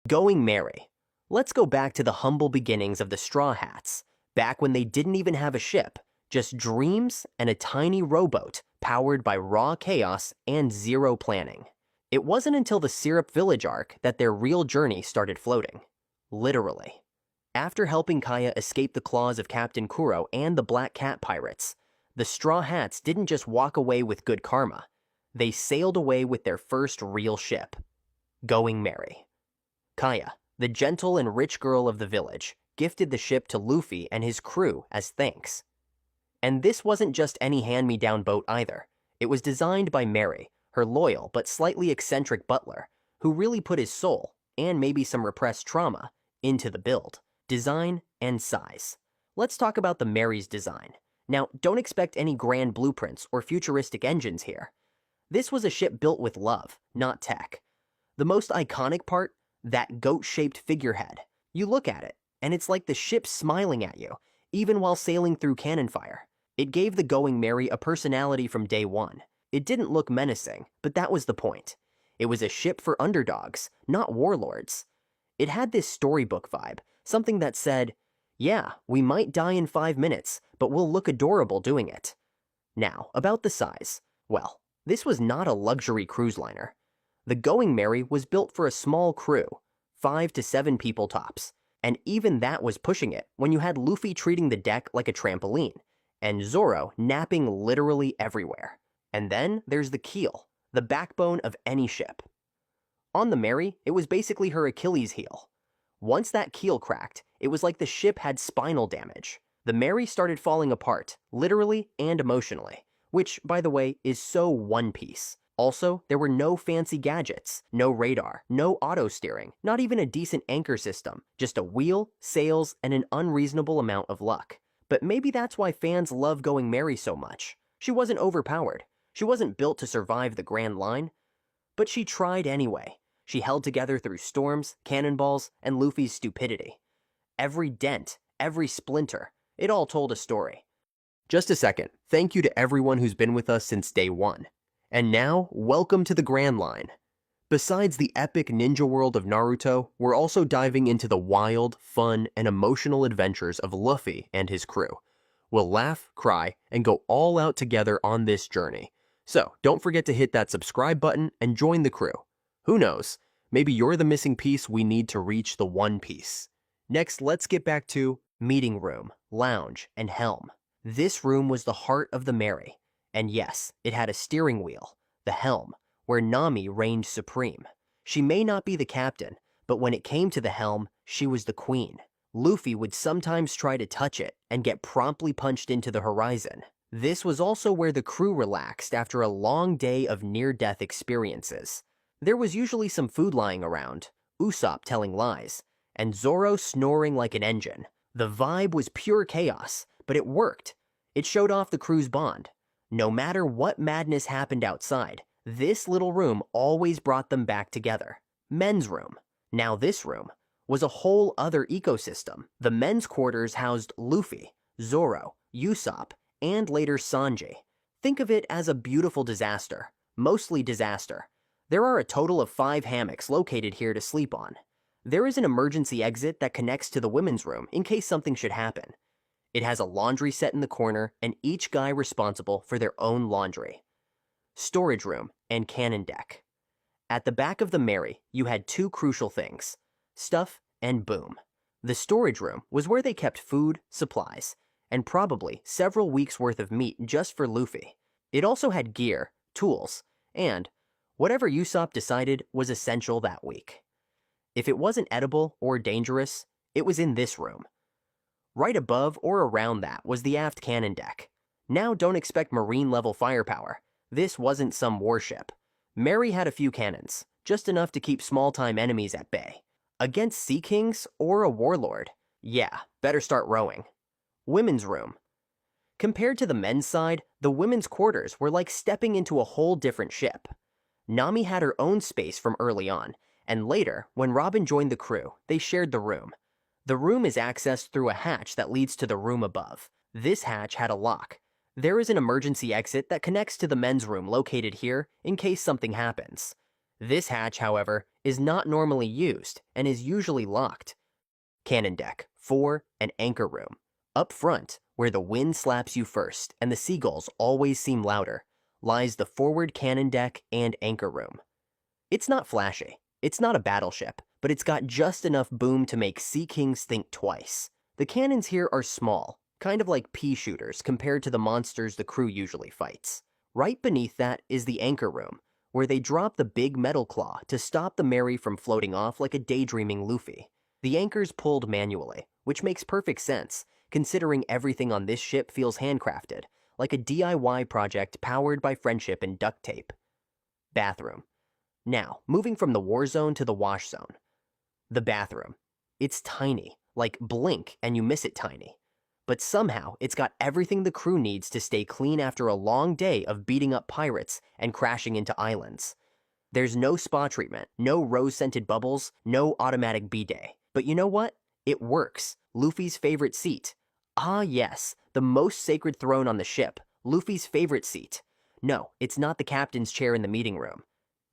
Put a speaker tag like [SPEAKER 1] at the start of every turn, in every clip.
[SPEAKER 1] Going Merry. Let's go back to the humble beginnings of the Straw Hats, back when they didn't even have a ship, just dreams and a tiny rowboat powered by raw chaos and zero planning. It wasn't until the Syrup Village arc that their real journey started floating. Literally. After helping Kaya escape the claws of Captain Kuro and the Black Cat pirates, the Straw Hats didn't just walk away with good karma. They sailed away with their first real ship. Going Merry. Kaya, the gentle and rich girl of the village, gifted the ship to Luffy and his crew as thanks. And this wasn't just any hand-me-down boat either. It was designed by Merry, her loyal but slightly eccentric butler, who really put his soul, and maybe some repressed trauma, into the build, design, and size. Let's talk about the Merry's design. Now, don't expect any grand blueprints or futuristic engines here. This was a ship built with love, not tech. The most iconic part? That goat-shaped figurehead. You look at it, and it's like the ship smiling at you, even while sailing through cannon fire. It gave the Going Merry a personality from day one. It didn't look menacing, but that was the point. It was a ship for underdogs, not warlords. It had this storybook vibe, something that said, yeah, we might die in 5 minutes, but we'll look adorable doing it. Now, about the size. Well, this was not a luxury cruise liner. The Going Merry was built for a small crew, 5 to 7 people tops, and even that was pushing it when you had Luffy treating the deck like a trampoline, and Zoro napping literally everywhere. And then there's the keel, the backbone of any ship. On the Merry, it was basically her Achilles heel. Once that keel cracked, it was like the ship had spinal damage. The Merry started falling apart, literally and emotionally, which, by the way, is so One Piece. Also, there were no fancy gadgets, no radar, no auto-steering, not even a decent anchor system, just a wheel, sails, and an unreasonable amount of luck. But maybe that's why fans love Going Merry so much. She wasn't overpowered. She wasn't built to survive the Grand Line. But she tried anyway. She held together through storms, cannonballs, and Luffy's stupidity. Every dent, every splinter, it all told a story. Just a second, thank you to everyone who's been with us since day one. And now, welcome to the Grand Line. Besides the epic ninja world of Naruto, we're also diving into the wild, fun, and emotional adventures of Luffy and his crew. We'll laugh, cry, and go all out together on this journey. So, don't forget to hit that subscribe button and join the crew. Who knows, maybe you're the missing piece we need to reach the One Piece. Next, let's get back to meeting room, lounge, and helm. This room was the heart of the Merry. And yes, it had a steering wheel, the helm, where Nami reigned supreme. She may not be the captain, but when it came to the helm, she was the queen. Luffy would sometimes try to touch it and get promptly punched into the horizon. This was also where the crew relaxed after a long day of near-death experiences. There was usually some food lying around, Usopp telling lies, and Zoro snoring like an engine. The vibe was pure chaos, but it worked. It showed off the crew's bond. No matter what madness happened outside, this little room always brought them back together. Men's room. Now this room was a whole other ecosystem. The men's quarters housed Luffy, Zoro, Usopp, and later Sanji. Think of it as a beautiful disaster, mostly disaster. There are a total of 5 hammocks located here to sleep on. There is an emergency exit that connects to the women's room in case something should happen. It has a laundry set in the corner and each guy responsible for their own laundry. Storage room and cannon deck. At the back of the Merry, you had 2 crucial things, stuff and boom. The storage room was where they kept food, supplies, and probably several weeks' worth of meat just for Luffy. It also had gear, tools, and whatever Usopp decided was essential that week. If it wasn't edible or dangerous, it was in this room. Right above or around that was the aft cannon deck. Now don't expect marine-level firepower. This wasn't some warship. Merry had a few cannons, just enough to keep small-time enemies at bay. Against Sea Kings or a warlord, yeah, better start rowing. Women's room. Compared to the men's side, the women's quarters were like stepping into a whole different ship. Nami had her own space from early on, and later, when Robin joined the crew, they shared the room. The room is accessed through a hatch that leads to the room above. This hatch had a lock. There is an emergency exit that connects to the men's room located here in case something happens. This hatch, however, is not normally used and is usually locked. Cannon deck, fore, and anchor room. Up front, where the wind slaps you first and the seagulls always seem louder, lies the forward cannon deck and anchor room. It's not flashy, it's not a battleship, but it's got just enough boom to make Sea Kings think twice. The cannons here are small, kind of like pea shooters compared to the monsters the crew usually fights. Right beneath that is the anchor room, where they drop the big metal claw to stop the Mary from floating off like a daydreaming Luffy. The anchor's pulled manually, which makes perfect sense, considering everything on this ship feels handcrafted, like a DIY project powered by friendship and duct tape. Bathroom. Now, moving from the war zone to the wash zone. The bathroom. It's tiny, like blink and you miss it tiny. But somehow, it's got everything the crew needs to stay clean after a long day of beating up pirates and crashing into islands. There's no spa treatment, no rose-scented bubbles, no automatic bidet. But you know what? It works. Luffy's favorite seat. Ah yes, the most sacred throne on the ship. Luffy's favorite seat. No, it's not the captain's chair in the meeting room.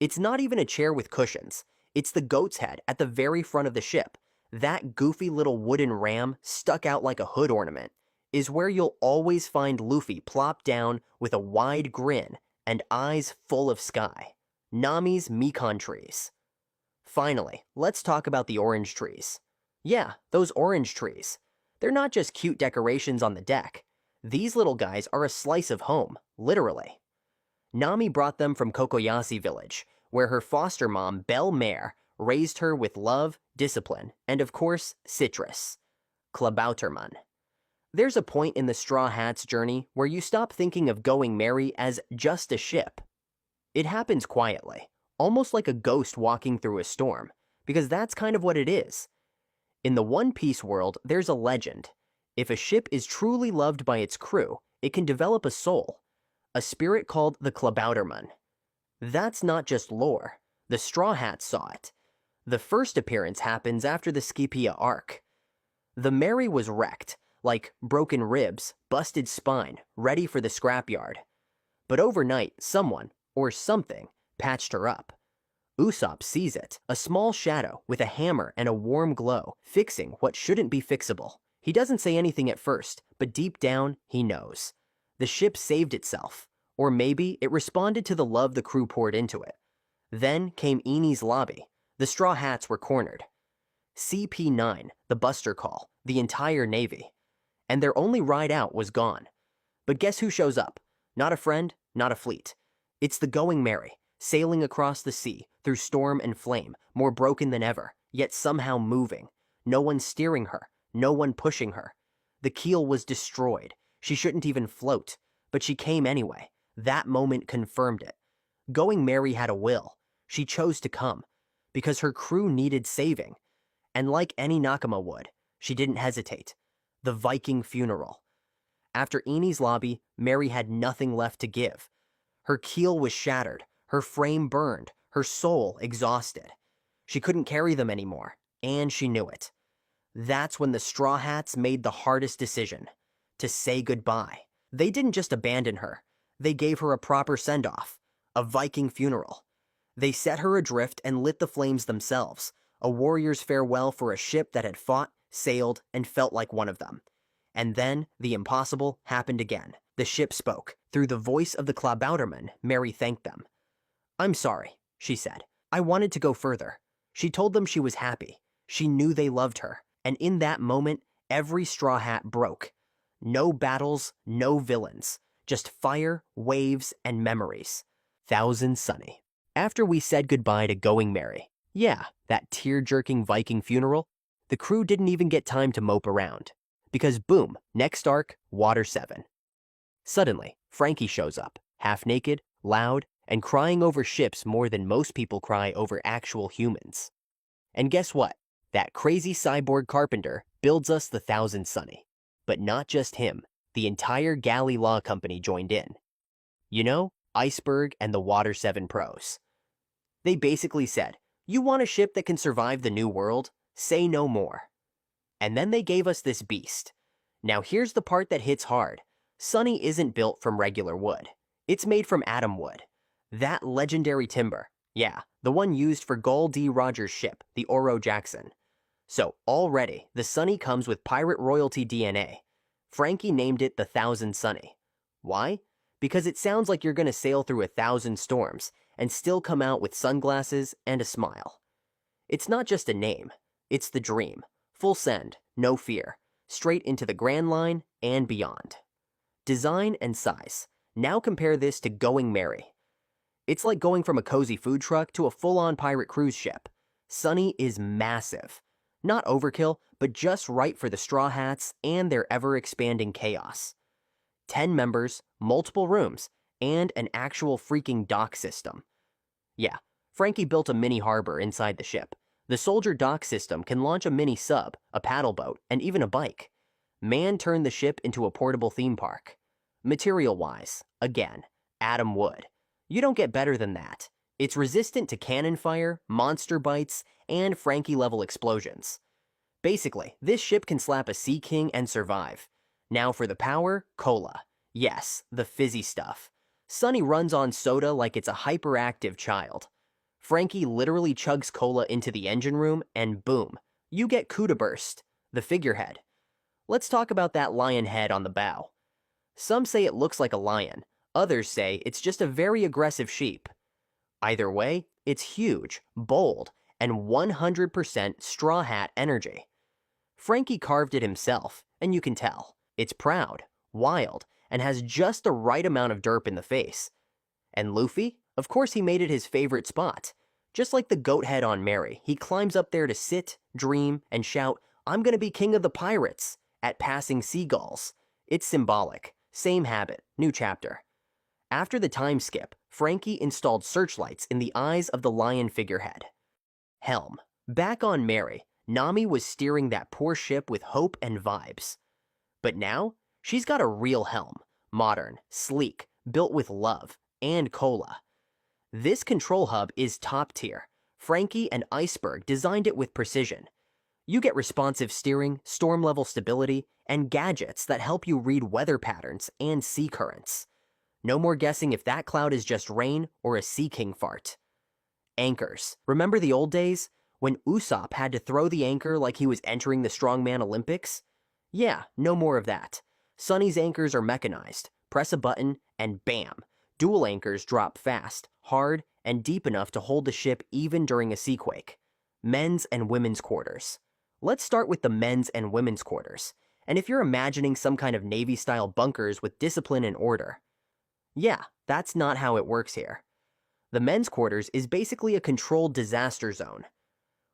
[SPEAKER 1] It's not even a chair with cushions. It's the goat's head at the very front of the ship. That goofy little wooden ram stuck out like a hood ornament is where you'll always find Luffy plopped down with a wide grin and eyes full of sky. Nami's Mekon trees. Finally, let's talk about the orange trees. Yeah, those orange trees. They're not just cute decorations on the deck. These little guys are a slice of home, literally. Nami brought them from Kokoyasi village, where her foster mom, Belle Mare, raised her with love, discipline, and of course, citrus. Klabautermann. There's a point in the Straw Hat's journey where you stop thinking of Going Merry as just a ship. It happens quietly, almost like a ghost walking through a storm, because that's kind of what it is. In the One Piece world, there's a legend. If a ship is truly loved by its crew, it can develop a soul, a spirit called the Klabautermann. That's not just lore. The Straw Hats saw it. The first appearance happens after the Scipia arc. The Mary was wrecked, like broken ribs, busted spine, ready for the scrapyard. But overnight, someone, or something, patched her up. Usopp sees it, a small shadow with a hammer and a warm glow, fixing what shouldn't be fixable. He doesn't say anything at first, but deep down, he knows. The ship saved itself, or maybe it responded to the love the crew poured into it. Then came Enies Lobby. The Straw Hats were cornered. CP9, the Buster Call, the entire Navy. And their only ride out was gone. But guess who shows up? Not a friend, not a fleet. It's the Going Merry, sailing across the sea, through storm and flame, more broken than ever, yet somehow moving. No one steering her, no one pushing her. The keel was destroyed. She shouldn't even float, but she came anyway. That moment confirmed it. Going Merry had a will. She chose to come, because her crew needed saving. And like any Nakama would, she didn't hesitate. The Viking funeral. After Enies Lobby, Mary had nothing left to give. Her keel was shattered, her frame burned, her soul exhausted. She couldn't carry them anymore, and she knew it. That's when the Straw Hats made the hardest decision, to say goodbye. They didn't just abandon her, they gave her a proper send-off, a Viking funeral. They set her adrift and lit the flames themselves, a warrior's farewell for a ship that had fought, sailed, and felt like one of them. And then, the impossible happened again. The ship spoke. Through the voice of the Klabautermann, Mary thanked them. "I'm sorry," she said. "I wanted to go further." She told them she was happy. She knew they loved her. And in that moment, every Straw Hat broke. No battles, no villains. Just fire, waves, and memories. Thousand Sunny. After we said goodbye to Going Merry, yeah, that tear-jerking Viking funeral, the crew didn't even get time to mope around. Because boom, next arc, Water 7. Suddenly, Frankie shows up, half-naked, loud, and crying over ships more than most people cry over actual humans. And guess what? That crazy cyborg carpenter builds us the Thousand Sunny. But not just him, the entire Galley Law Company joined in. You know, Iceberg and the Water 7 pros. They basically said, you want a ship that can survive the new world? Say no more. And then they gave us this beast. Now here's the part that hits hard. Sunny isn't built from regular wood. It's made from atom wood. That legendary timber. Yeah, the one used for Gul D. Rogers' ship, the Oro Jackson. So already, the Sunny comes with pirate royalty DNA. Frankie named it the Thousand Sunny. Why? Because it sounds like you're gonna sail through 1,000 storms and still come out with sunglasses and a smile. It's not just a name, it's the dream. Full send, no fear, straight into the Grand Line and beyond. Design and size. Now compare this to Going Merry. It's like going from a cozy food truck to a full-on pirate cruise ship. Sunny is massive. Not overkill, but just right for the Straw Hats and their ever-expanding chaos. 10 members, multiple rooms, and an actual freaking dock system. Yeah, Frankie built a mini harbor inside the ship. The Soldier dock system can launch a mini sub, a paddle boat, and even a bike. Man turned the ship into a portable theme park. Material-wise, again, Adam wood. You don't get better than that. It's resistant to cannon fire, monster bites, and Frankie-level explosions. Basically, this ship can slap a Sea King and survive. Now for the power, cola. Yes, the fizzy stuff. Sunny runs on soda like it's a hyperactive child. Frankie literally chugs cola into the engine room, and boom, you get Kuda Burst, the figurehead. Let's talk about that lion head on the bow. Some say it looks like a lion, others say it's just a very aggressive sheep. Either way, it's huge, bold, and 100% Straw Hat energy. Frankie carved it himself, and you can tell. It's proud, wild, and has just the right amount of derp in the face. And Luffy? Of course he made it his favorite spot. Just like the goat head on Merry, he climbs up there to sit, dream, and shout, "I'm gonna be king of the pirates," at passing seagulls. It's symbolic. Same habit, new chapter. After the time skip, Frankie installed searchlights in the eyes of the lion figurehead. Helm. Back on Merry, Nami was steering that poor ship with hope and vibes. But now, she's got a real helm. Modern, sleek, built with love, and cola. This control hub is top tier. Frankie and Iceberg designed it with precision. You get responsive steering, storm-level stability, and gadgets that help you read weather patterns and sea currents. No more guessing if that cloud is just rain or a Sea King fart. Anchors. Remember the old days? When Usopp had to throw the anchor like he was entering the Strongman Olympics? Yeah, no more of that. Sunny's anchors are mechanized. Press a button, and bam! Dual anchors drop fast, hard, and deep enough to hold the ship even during a seaquake. Men's and women's quarters. Let's start with the men's and women's quarters. And if you're imagining some kind of Navy-style bunkers with discipline and order, yeah, that's not how it works here. The men's quarters is basically a controlled disaster zone.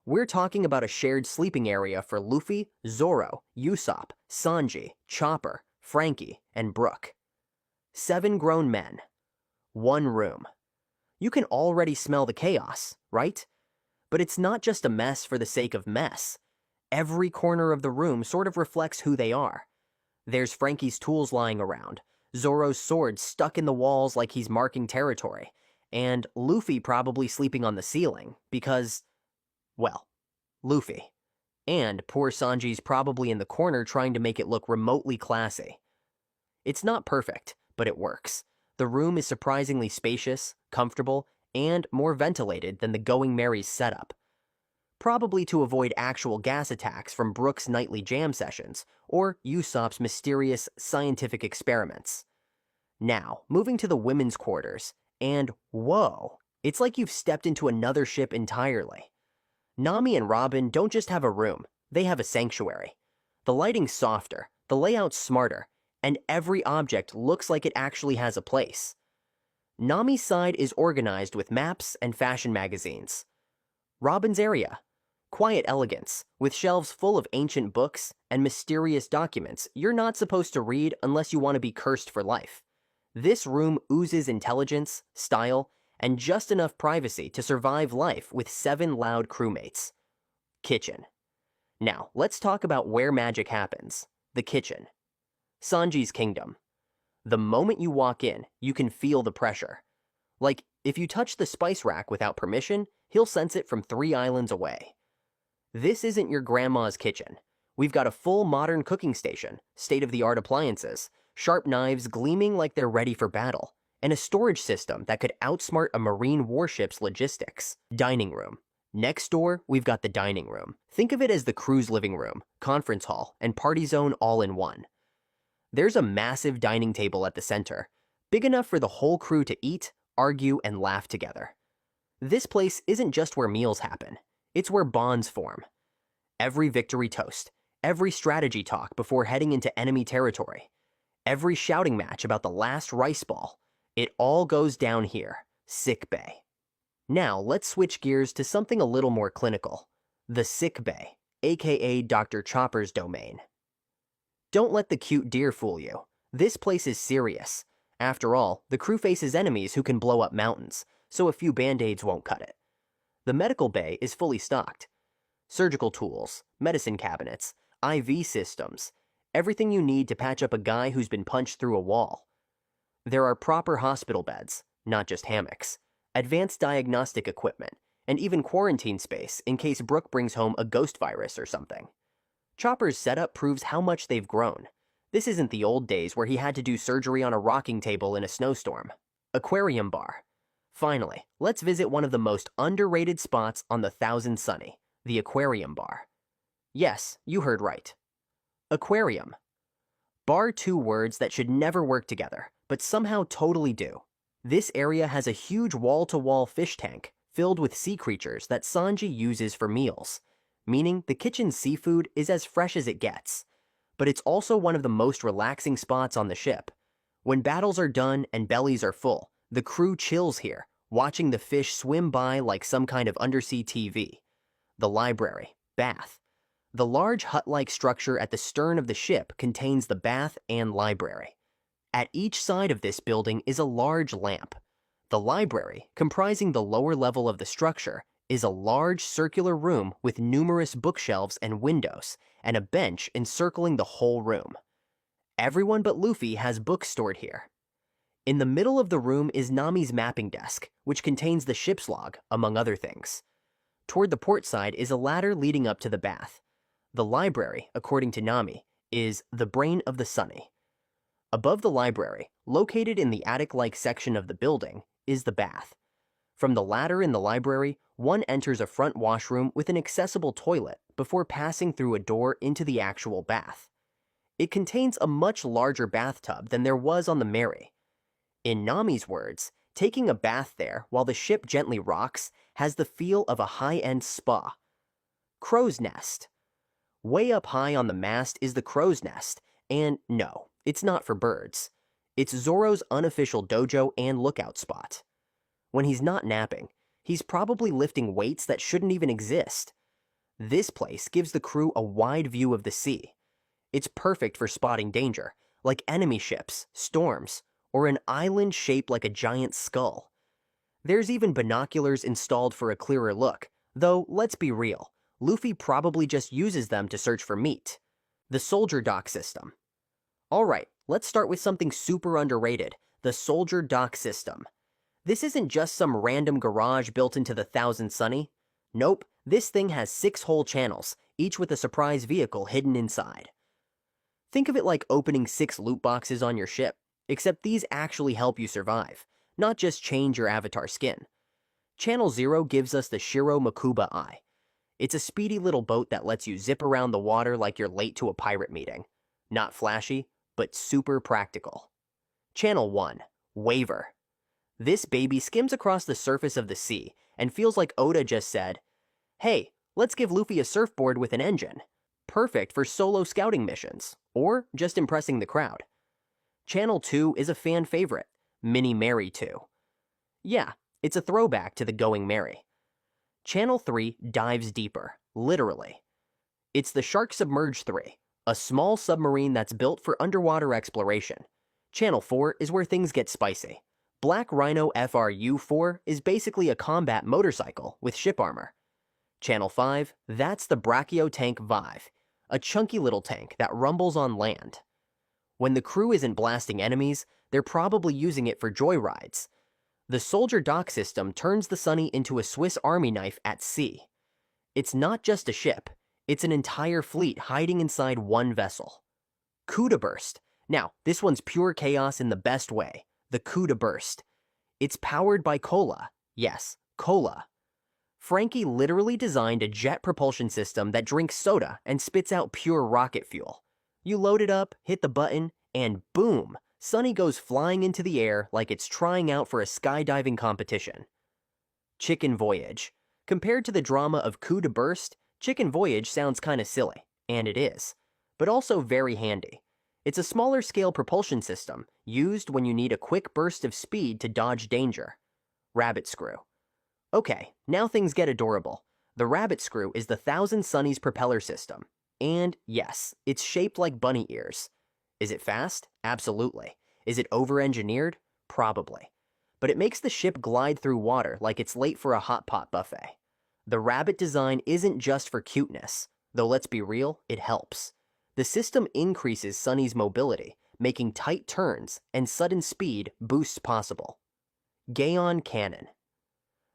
[SPEAKER 1] We're talking about a shared sleeping area for Luffy, Zoro, Usopp, Sanji, Chopper, Frankie, and Brook. 7 grown men. 1 room. You can already smell the chaos, right? But it's not just a mess for the sake of mess. Every corner of the room sort of reflects who they are. There's Frankie's tools lying around, Zoro's sword stuck in the walls like he's marking territory, and Luffy probably sleeping on the ceiling because, well, Luffy. And poor Sanji's probably in the corner trying to make it look remotely classy. It's not perfect, but it works. The room is surprisingly spacious, comfortable, and more ventilated than the Going Merry's setup. Probably to avoid actual gas attacks from Brook's nightly jam sessions, or Usopp's mysterious scientific experiments. Now, moving to the women's quarters, and whoa, it's like you've stepped into another ship entirely. Nami and Robin don't just have a room, they have a sanctuary. The lighting's softer, the layout's smarter, and every object looks like it actually has a place. Nami's side is organized with maps and fashion magazines. Robin's area. Quiet elegance, with shelves full of ancient books and mysterious documents you're not supposed to read unless you want to be cursed for life. This room oozes intelligence, style, and just enough privacy to survive life with 7 loud crewmates. Kitchen. Now, let's talk about where magic happens. The kitchen. Sanji's kingdom. The moment you walk in, you can feel the pressure. Like, if you touch the spice rack without permission, he'll sense it from 3 islands away. This isn't your grandma's kitchen. We've got a full modern cooking station, state-of-the-art appliances, sharp knives gleaming like they're ready for battle, and a storage system that could outsmart a marine warship's logistics. Dining room. Next door, we've got the dining room. Think of it as the crew's living room, conference hall, and party zone all in one. There's a massive dining table at the center, big enough for the whole crew to eat, argue, and laugh together. This place isn't just where meals happen, it's where bonds form. Every victory toast, every strategy talk before heading into enemy territory, every shouting match about the last rice ball, it all goes down here, sick bay. Now let's switch gears to something a little more clinical, the sick bay, aka Dr. Chopper's domain. Don't let the cute deer fool you. This place is serious. After all, the crew faces enemies who can blow up mountains, so a few band-aids won't cut it. The medical bay is fully stocked. Surgical tools, medicine cabinets, IV systems, everything you need to patch up a guy who's been punched through a wall. There are proper hospital beds, not just hammocks, advanced diagnostic equipment, and even quarantine space in case Brooke brings home a ghost virus or something. Chopper's setup proves how much they've grown. This isn't the old days where he had to do surgery on a rocking table in a snowstorm. Aquarium bar. Finally, let's visit one of the most underrated spots on the Thousand Sunny, the aquarium bar. Yes, you heard right. Aquarium. Bar, two words that should never work together, but somehow totally do. This area has a huge wall-to-wall fish tank filled with sea creatures that Sanji uses for meals, meaning the kitchen's seafood is as fresh as it gets. But it's also one of the most relaxing spots on the ship. When battles are done and bellies are full, the crew chills here, watching the fish swim by like some kind of undersea TV. The library, bath. The large hut-like structure at the stern of the ship contains the bath and library. At each side of this building is a large lamp. The library, comprising the lower level of the structure, is a large circular room with numerous bookshelves and windows, and a bench encircling the whole room. Everyone but Luffy has books stored here. In the middle of the room is Nami's mapping desk, which contains the ship's log, among other things. Toward the port side is a ladder leading up to the bath. The library, according to Nami, is the brain of the Sunny. Above the library, located in the attic-like section of the building, is the bath. From the ladder in the library, one enters a front washroom with an accessible toilet before passing through a door into the actual bath. It contains a much larger bathtub than there was on the Mary. In Nami's words, taking a bath there while the ship gently rocks has the feel of a high-end spa. Crow's Nest. Way up high on the mast is the crow's nest, and no, it's not for birds. It's Zoro's unofficial dojo and lookout spot. When he's not napping, he's probably lifting weights that shouldn't even exist. This place gives the crew a wide view of the sea. It's perfect for spotting danger, like enemy ships, storms, or an island shaped like a giant skull. There's even binoculars installed for a clearer look, though let's be real, Luffy probably just uses them to search for meat. The soldier dock system. Alright, let's start with something super underrated, the soldier dock system. This isn't just some random garage built into the Thousand Sunny. Nope, this thing has 6 whole channels, each with a surprise vehicle hidden inside. Think of it like opening 6 loot boxes on your ship, except these actually help you survive, not just change your avatar skin. Channel 0 gives us the Shiro Makuba Eye. It's a speedy little boat that lets you zip around the water like you're late to a pirate meeting. Not flashy, but super practical. Channel 1, Waver. This baby skims across the surface of the sea and feels like Oda just said, "Hey, let's give Luffy a surfboard with an engine." Perfect for solo scouting missions, or just impressing the crowd. Channel 2 is a fan favorite, Mini Mary 2. Yeah, it's a throwback to the Going Merry. Channel 3 dives deeper, literally. It's the Shark Submerged 3, a small submarine that's built for underwater exploration. Channel 4 is where things get spicy. Black Rhino FRU-4 is basically a combat motorcycle with ship armor. Channel 5, that's the Brachio Tank Vive, a chunky little tank that rumbles on land. When the crew isn't blasting enemies, they're probably using it for joyrides. The soldier dock system turns the Sunny into a Swiss Army knife at sea. It's not just a ship, it's an entire fleet hiding inside one vessel. Kuda Burst. Now, this one's pure chaos in the best way. the CUDA burst. It's powered by cola. Yes, cola. Frankie literally designed a jet propulsion system that drinks soda and spits out pure rocket fuel. You load it up, hit the button, and boom! Sunny goes flying into the air like it's trying out for a skydiving competition. Chicken Voyage. Compared to the drama of CUDA burst, Chicken Voyage sounds kinda silly, and it is, but also very handy. It's a smaller scale propulsion system, used when you need a quick burst of speed to dodge danger. Rabbit Screw. Okay, now things get adorable. The Rabbit Screw is the Thousand Sunnies propeller system. And yes, it's shaped like bunny ears. Is it fast? Absolutely. Is it over-engineered? Probably. But it makes the ship glide through water like it's late for a hot pot buffet. The rabbit design isn't just for cuteness, though let's be real, it helps. The system increases Sunny's mobility, making tight turns and sudden speed boosts possible. Gaon Cannon.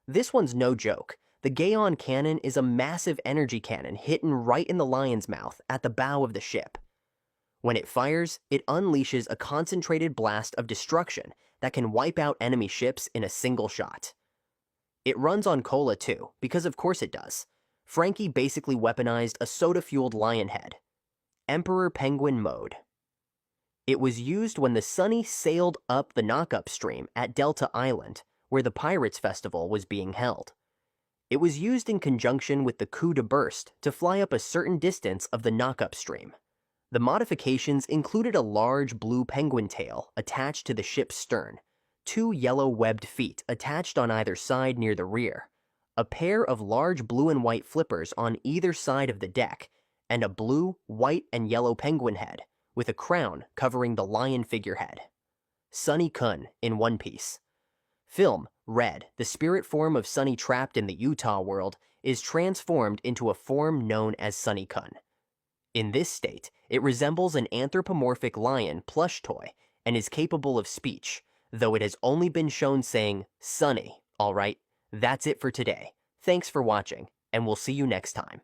[SPEAKER 1] This one's no joke. The Gaon Cannon is a massive energy cannon hidden right in the lion's mouth at the bow of the ship. When it fires, it unleashes a concentrated blast of destruction that can wipe out enemy ships in a single shot. It runs on cola too, because of course it does. Frankie basically weaponized a soda-fueled lion head. Emperor Penguin Mode. It was used when the Sunny sailed up the Knockup Stream at Delta Island, where the Pirates Festival was being held. It was used in conjunction with the CUDA burst to fly up a certain distance of the Knockup Stream. The modifications included a large blue penguin tail attached to the ship's stern, 2 yellow webbed feet attached on either side near the rear, a pair of large blue and white flippers on either side of the deck, and a blue, white, and yellow penguin head, with a crown covering the lion figurehead. Sunny Kun in One Piece. Film, Red, the spirit form of Sunny trapped in the Utah world, is transformed into a form known as Sunny Kun. In this state, it resembles an anthropomorphic lion plush toy and is capable of speech, though it has only been shown saying, "Sunny," alright? That's it for today. Thanks for watching, and we'll see you next time.